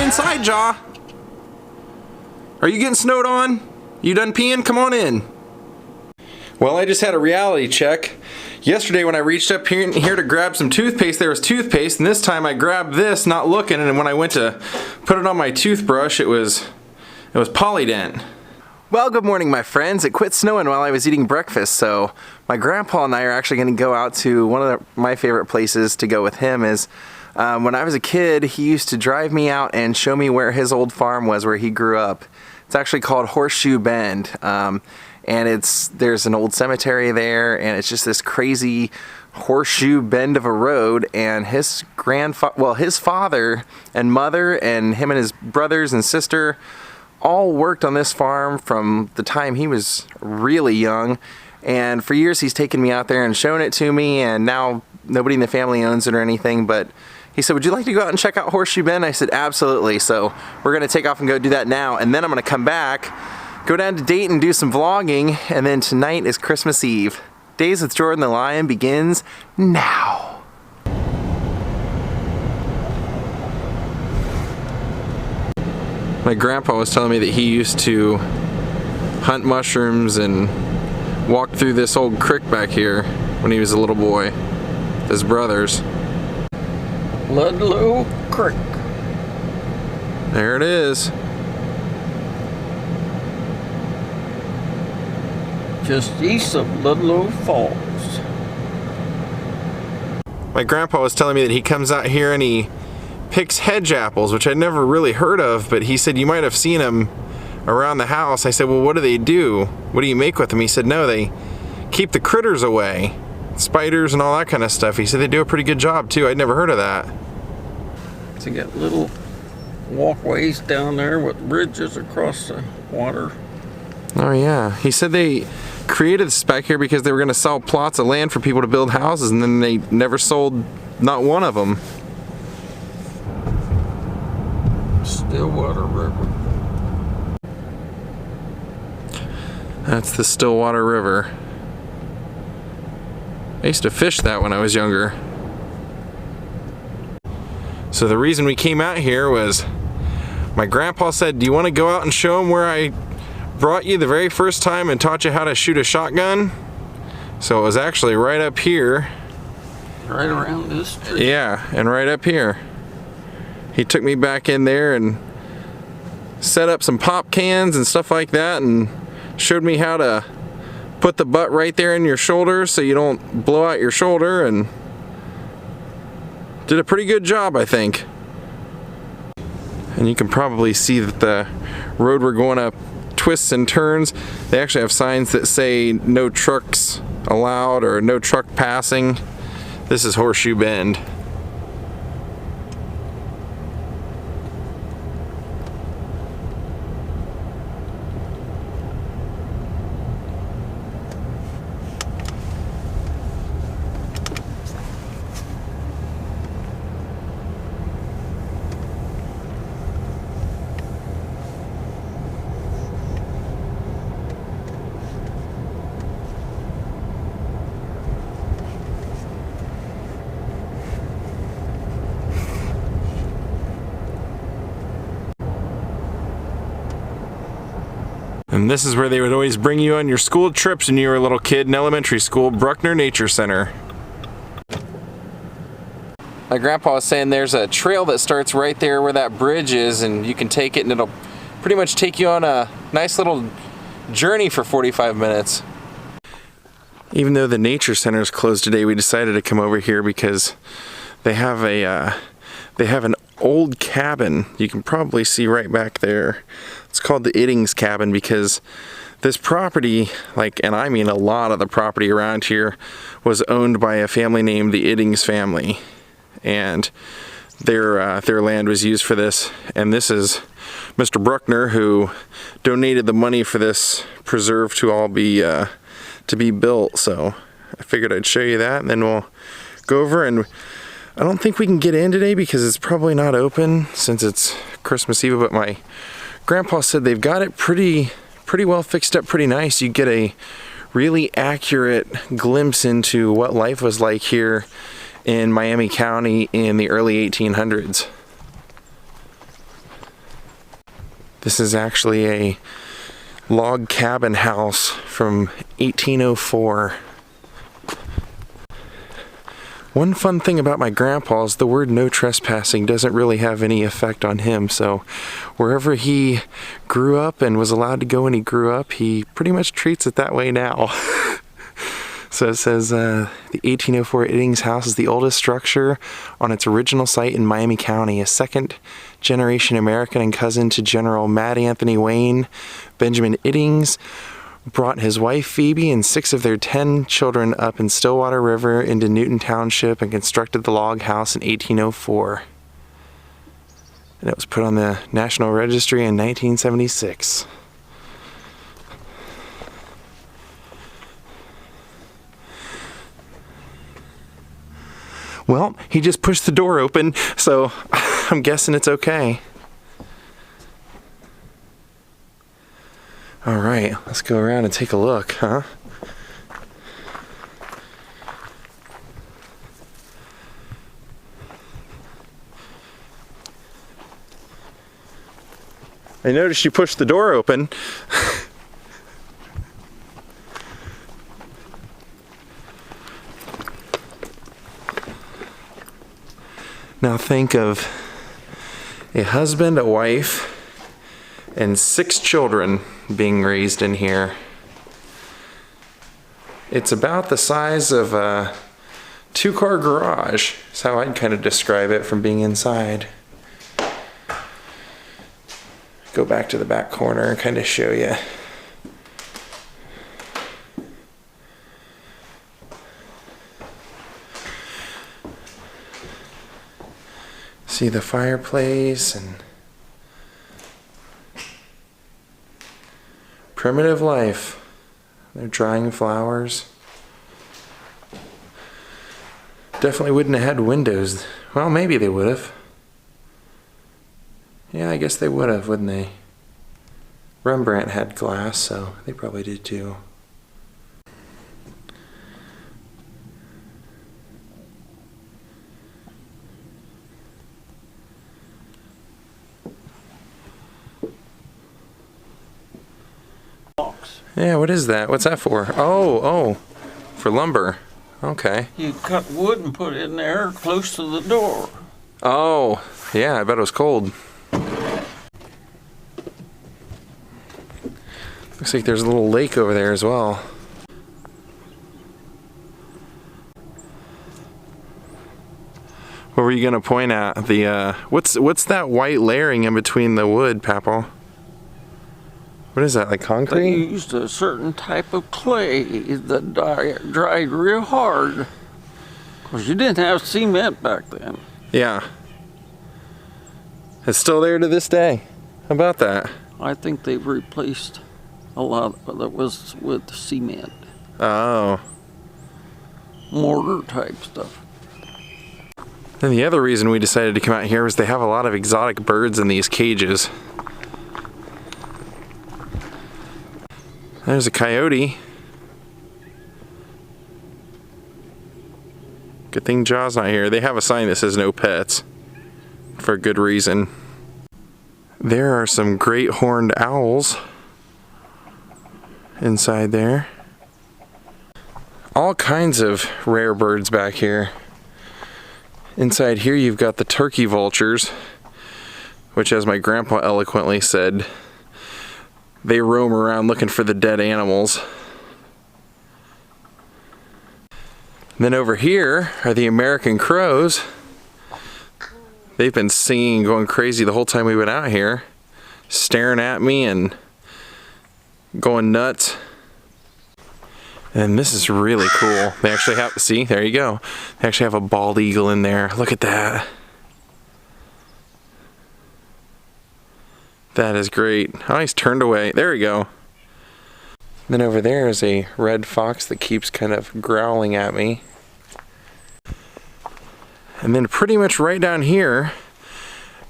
inside, Jaw. Are you getting snowed on? You done peeing? Come on in. Well, I just had a reality check. Yesterday when I reached up here to grab some toothpaste, there was toothpaste, and this time I grabbed this not looking, and when I went to put it on my toothbrush, it was Polydent. Well, good morning, my friends. It quit snowing while I was eating breakfast, so my grandpa and I are actually going to go out to one of my favorite places to go with him is when I was a kid, he used to drive me out and show me where his old farm was, where he grew up. It's actually called Horseshoe Bend, and there's an old cemetery there, and it's just this crazy horseshoe bend of a road, and his father and mother and him and his brothers and sister all worked on this farm from the time he was really young, and for years he's taken me out there and shown it to me, and now nobody in the family owns it or anything, but he said, would you like to go out and check out Horseshoe Bend? I said, absolutely. So we're going to take off and go do that now, and then I'm going to come back, go down to Dayton and do some vlogging, and then tonight is Christmas Eve. Daze with Jordan the Lion begins now. My grandpa was telling me that he used to hunt mushrooms and walk through this old creek back here when he was a little boy with his brothers. Ludlow Creek. There it is. Just east of Ludlow Falls. My grandpa was telling me that he comes out here and he picks hedge apples, which I'd never really heard of, but he said you might have seen them around the house. I said, well, what do they do? What do you make with them? He said, no, they keep the critters away. Spiders and all that kind of stuff. He said they do a pretty good job too. I'd never heard of that. So you got little walkways down there with bridges across the water. Oh yeah. He said they created this back here because they were going to sell plots of land for people to build houses, and then they never sold not one of them. Stillwater River. That's the Stillwater River. I used to fish that when I was younger. So the reason we came out here was my grandpa said, do you want to go out and show him where I brought you the very first time and taught you how to shoot a shotgun? So it was actually right up here. Right around this tree. Yeah, and right up here. He took me back in there and set up some pop cans and stuff like that and showed me how to put the butt right there in your shoulder so you don't blow out your shoulder, and did a pretty good job, I think. And you can probably see that the road we're going up twists and turns. They actually have signs that say no trucks allowed or no truck passing. This is Horseshoe Bend. And this is where they would always bring you on your school trips when you were a little kid in elementary school, Bruckner Nature Center. My grandpa was saying there's a trail that starts right there where that bridge is, and you can take it and it'll pretty much take you on a nice little journey for 45 minutes. Even though the Nature Center is closed today, we decided to come over here because they have an old cabin. You can probably see right back there. It's called the Eddings cabin because this property, and I mean a lot of the property around here, was owned by a family named the Eddings family, and their land was used for this. And this is Mr. Bruckner, who donated the money for this preserve to all be built. So I figured I'd show you that, and then we'll go over. And I don't think we can get in today because it's probably not open since it's Christmas Eve, but my grandpa said they've got it pretty well fixed up, pretty nice. You get a really accurate glimpse into what life was like here in Miami County in the early 1800s. This is actually a log cabin house from 1804. One fun thing about my grandpa is the word no trespassing doesn't really have any effect on him, so wherever he grew up and was allowed to go when he grew up, he pretty much treats it that way now. So it says the 1804 Eddings House is the oldest structure on its original site in Miami County. A second-generation American and cousin to General Mad Anthony Wayne, Benjamin Eddings brought his wife Phoebe and 6 of their 10 children up in Stillwater River into Newton Township and constructed the log house in 1804. And it was put on the National Registry in 1976. Well, he just pushed the door open, so I'm guessing it's okay. All right, let's go around and take a look, huh? I noticed you pushed the door open. Now think of a husband, a wife, and 6 children being raised in here. It's about the size of a 2-car garage. That's how I'd kind of describe it from being inside. Go back to the back corner and kind of show you. See the fireplace and primitive life. They're drying flowers. Definitely wouldn't have had windows. Well, maybe they would have. Yeah, I guess they would have, wouldn't they? Rembrandt had glass, so they probably did too. Yeah, what is that? What's that for? Oh, for lumber. Okay. You cut wood and put it in there close to the door. Oh, yeah, I bet it was cold. Looks like there's a little lake over there as well. What were you gonna point at? The what's that white layering in between the wood, Papal? What is that, like concrete? They used a certain type of clay that dried real hard. Because you didn't have cement back then. Yeah. It's still there to this day. How about that? I think they've replaced a lot that was with cement. Oh. Mortar type stuff. And the other reason we decided to come out here was they have a lot of exotic birds in these cages. There's a coyote. Good thing Jaw's not here. They have a sign that says no pets. For a good reason. There are some great horned owls inside there. All kinds of rare birds back here. Inside here you've got the turkey vultures, which, as my grandpa eloquently said, they roam around looking for the dead animals. And then over here are the American crows. They've been singing, going crazy the whole time we've been out here, staring at me and going nuts. And this is really cool. They actually have, see, there you go. They actually have a bald eagle in there. Look at that. That is great. Oh, he's turned away. There we go. Then over there is a red fox that keeps kind of growling at me. And then pretty much right down here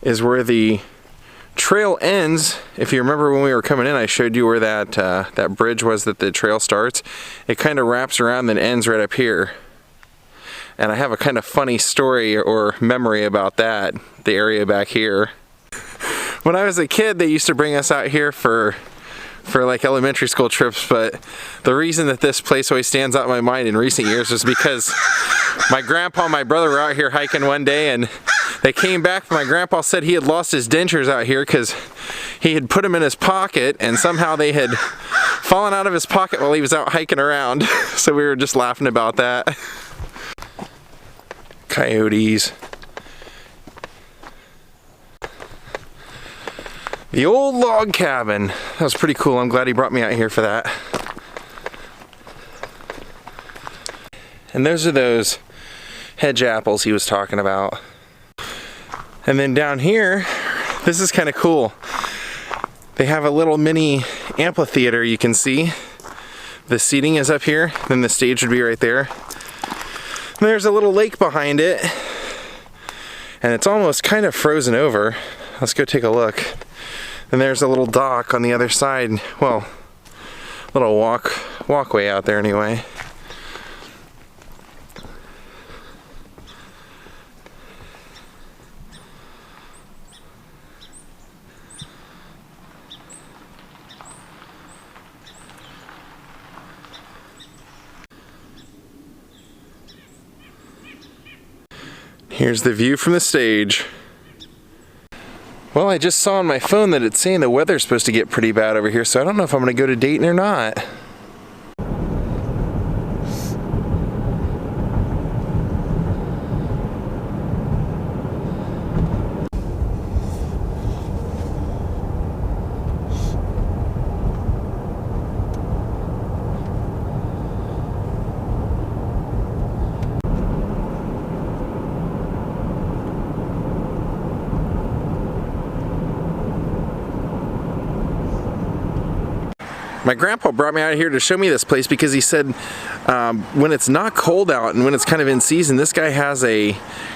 is where the trail ends. If you remember when we were coming in, I showed you where that bridge was that the trail starts. It kind of wraps around and ends right up here. And I have a kind of funny story or memory about that, the area back here. When I was a kid, they used to bring us out here for like elementary school trips, but the reason that this place always stands out in my mind in recent years was because my grandpa and my brother were out here hiking one day, and they came back. My grandpa said he had lost his dentures out here because he had put them in his pocket, and somehow they had fallen out of his pocket while he was out hiking around. So we were just laughing about that. Coyotes. The old log cabin. That was pretty cool. I'm glad he brought me out here for that. And those are those hedge apples he was talking about. And then down here, this is kind of cool. They have a little mini amphitheater you can see. The seating is up here, then the stage would be right there. And there's a little lake behind it, and it's almost kind of frozen over. Let's go take a look. And there's a little dock on the other side. Well, little walkway out there anyway. Here's the view from the stage. Well, I just saw on my phone that it's saying the weather's supposed to get pretty bad over here, so I don't know if I'm going to go to Dayton or not. My grandpa brought me out here to show me this place because he said when it's not cold out and when it's kind of in season, this guy has a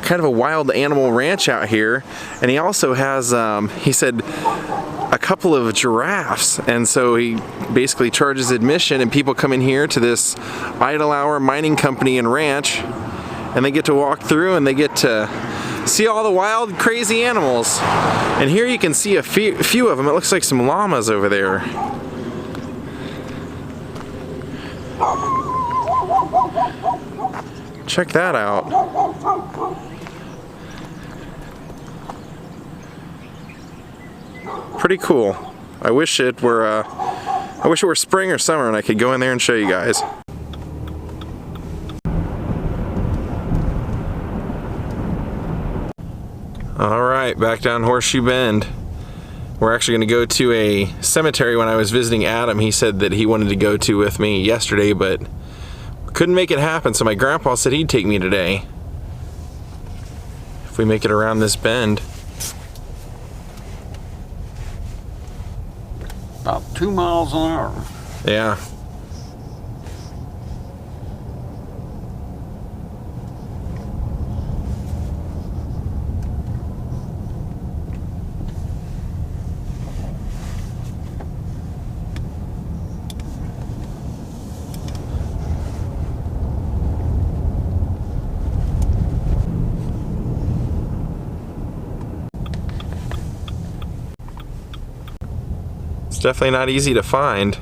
kind of a wild animal ranch out here, and he also has, he said, a couple of giraffes, and so he basically charges admission, and people come in here to this idle hour mining company and ranch, and they get to walk through and they get to see all the wild, crazy animals. And here you can see a few of them. It looks like some llamas over there. Check that out. Pretty cool. I wish it were spring or summer and I could go in there and show you guys. Alright, back down Horseshoe Bend. We're actually going to go to a cemetery. When I was visiting Adam, he said that he wanted to go to with me yesterday, but couldn't make it happen, so my grandpa said he'd take me today if we make it around this bend. About 2 miles an hour. Yeah. Definitely not easy to find.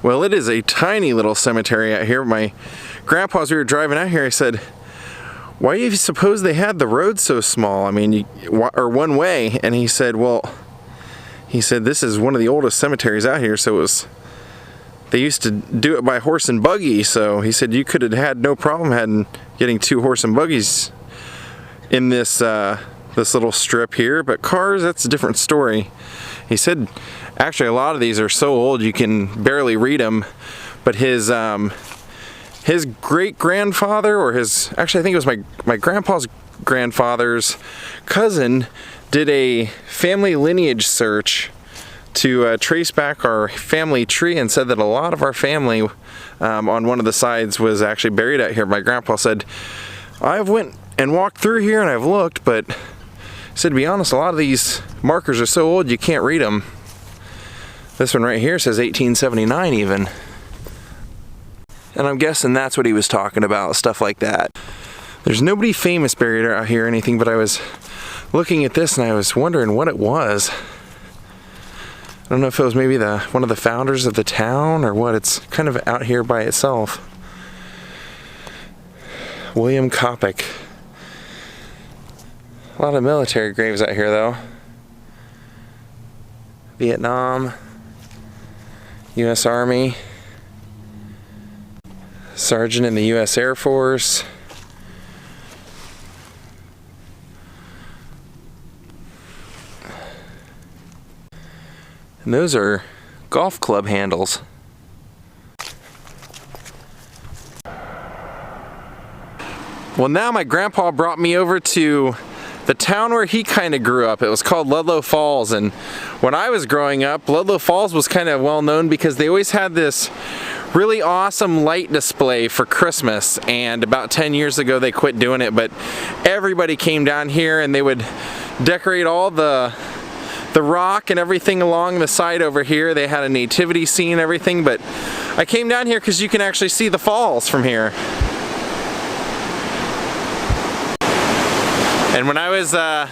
Well, it is a tiny little cemetery out here. My grandpa, as we were driving out here, he said, why do you suppose they had the road so small? I mean, or one way. And he said, well, he said, this is one of the oldest cemeteries out here, so they used to do it by horse and buggy. So he said you could have had no problem getting 2 horse and buggies in this this little strip here, but cars, that's a different story. He said actually a lot of these are so old you can barely read them, but his great-grandfather, or actually I think it was my grandpa's grandfather's cousin, did a family lineage search to trace back our family tree, and said that a lot of our family on one of the sides was actually buried out here. My grandpa said, I've went and walked through here and I've looked, but he said, to be honest, a lot of these markers are so old you can't read them. This one right here says 1879 even. And I'm guessing that's what he was talking about, stuff like that. There's nobody famous buried out here or anything, but I was looking at this and I was wondering what it was. I don't know if it was maybe one of the founders of the town or what. It's kind of out here by itself. William Coppock. A lot of military graves out here though. Vietnam, U.S. Army, Sergeant in the U.S. Air Force. And those are golf club handles. Well, now my grandpa brought me over to the town where he kind of grew up. It was called Ludlow Falls, and when I was growing up, Ludlow Falls was kind of well known because they always had this really awesome light display for Christmas, and about 10 years ago they quit doing it, but everybody came down here and they would decorate all the rock and everything along the side over here. They had a nativity scene and everything, but I came down here because you can actually see the falls from here. And when I was a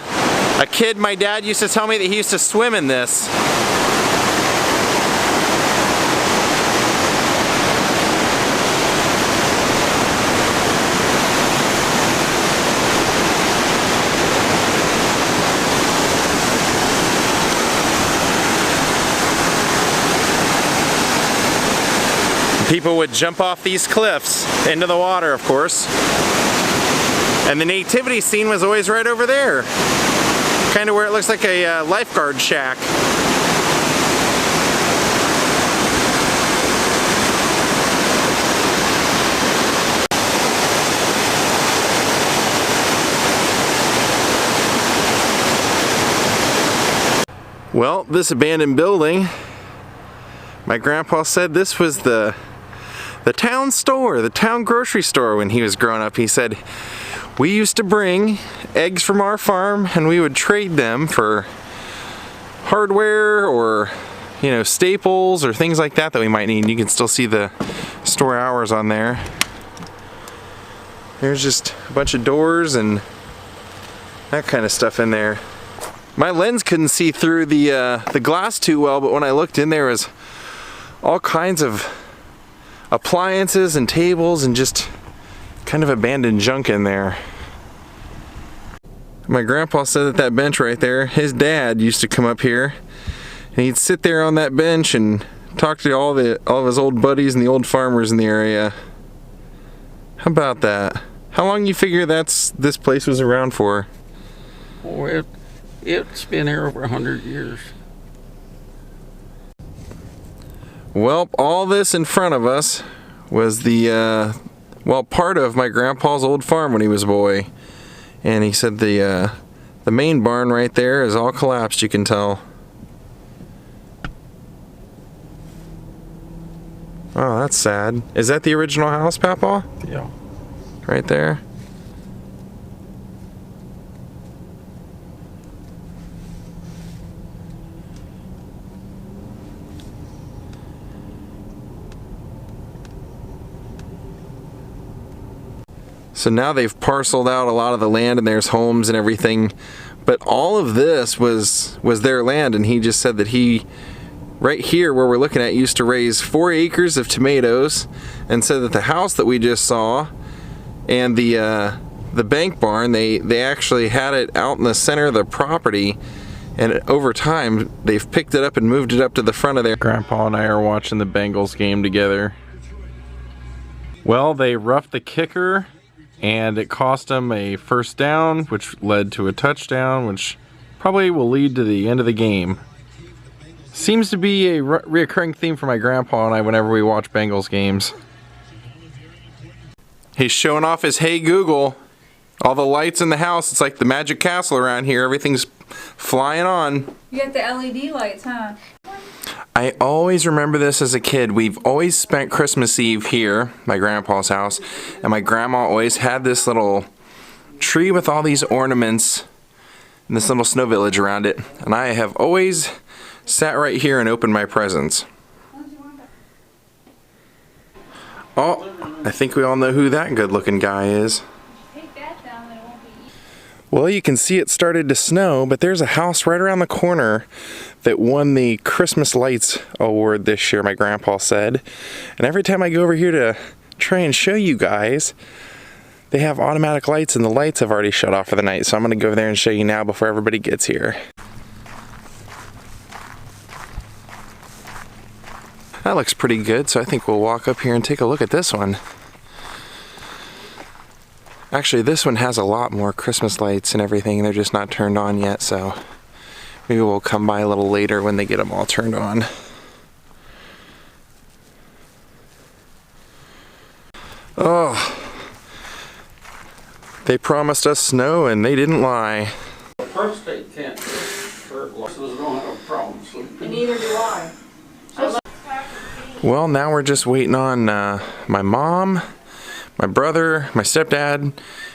kid, my dad used to tell me that he used to swim in this. People would jump off these cliffs into the water, of course. And the nativity scene was always right over there. Kind of where it looks like a lifeguard shack. Well, this abandoned building, my grandpa said this was the town store, the town grocery store when he was growing up. He said, we used to bring eggs from our farm and we would trade them for hardware or, you know, staples or things like that that we might need. You can still see the store hours on there. There's just a bunch of doors and that kind of stuff in there. My lens couldn't see through the glass too well, but when I looked in there was all kinds of appliances and tables and just kind of abandoned junk in there. My grandpa said that bench right there, his dad used to come up here and he'd sit there on that bench and talk to all of his old buddies and the old farmers in the area. How about that? How long you figure this place was around for? Oh, it's been here over 100 years. Well, all this in front of us was part of my grandpa's old farm when he was a boy. And he said the main barn right there is all collapsed, you can tell. Oh, that's sad. Is that the original house, Papa? Yeah. Right there? So now they've parceled out a lot of the land and there's homes and everything, but all of this was their land, and he just said that he, right here where we're looking at, used to raise 4 acres of tomatoes, and said that the house that we just saw and the bank barn, they actually had it out in the center of the property, and over time they've picked it up and moved it up to the front of their... Grandpa and I are watching the Bengals game together. Well, they roughed the kicker and it cost them a first down, which led to a touchdown, which probably will lead to the end of the game. Seems to be a reoccurring theme for my grandpa and I whenever we watch Bengals games. He's showing off his Hey Google. All the lights in the house, it's like the Magic Castle around here. Everything's flying on. You got the LED lights, huh? I always remember this as a kid. We've always spent Christmas Eve here, my grandpa's house, and my grandma always had this little tree with all these ornaments and this little snow village around it. And I have always sat right here and opened my presents. Oh, I think we all know who that good-looking guy is. Take that down, it won't be. Well, you can see it started to snow, but there's a house right around the corner that won the Christmas Lights Award this year, my grandpa said. And every time I go over here to try and show you guys, they have automatic lights and the lights have already shut off for the night. So I'm gonna go over there and show you now before everybody gets here. That looks pretty good, so I think we'll walk up here and take a look at this one. Actually, this one has a lot more Christmas lights and everything. They're just not turned on yet, so maybe we'll come by a little later when they get them all turned on. Oh, they promised us snow and they didn't lie. First they can't don't have a problem. And neither do I. Well, now we're just waiting on my mom, my brother, my stepdad,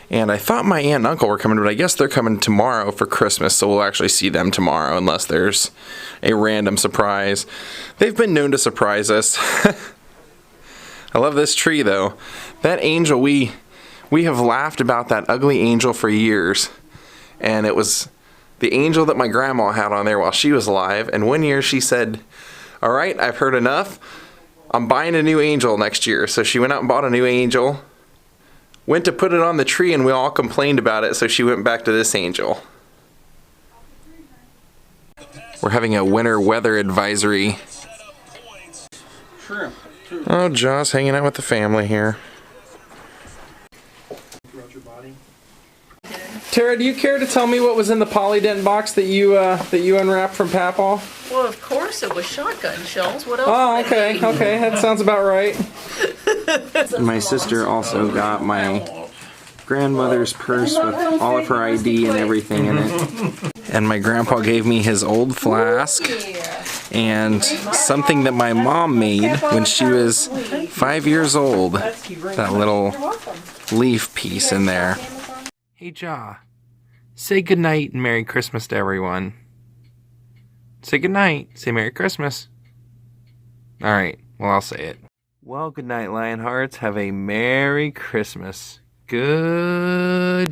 and I thought my aunt and uncle were coming, but I guess they're coming tomorrow for Christmas, so we'll actually see them tomorrow unless there's a random surprise. They've been known to surprise us. I love this tree though. That angel, we have laughed about that ugly angel for years, and it was the angel that my grandma had on there while she was alive, and one year she said, "All right, I've heard enough. I'm buying a new angel next year." So she went out and bought a new angel, went to put it on the tree, and we all complained about it, so she went back to this angel. We're having a winter weather advisory. Shrimp, too. Oh, Joss hanging out with the family here. Tara, do you care to tell me what was in the Polydent box that you unwrapped from Papaw? Well, of course it was shotgun shells. What else? Oh, would it okay, be? okay, that sounds about right. My sister also got my grandmother's purse with all of her ID and everything in it. And my grandpa gave me his old flask and something that my mom made when she was 5 years old. That little leaf piece in there. Hey, Ja, say goodnight and Merry Christmas to everyone. Say goodnight. Say Merry Christmas. Alright, well, I'll say it. Well, good night, Lionhearts. Have a Merry Christmas. Goodbye.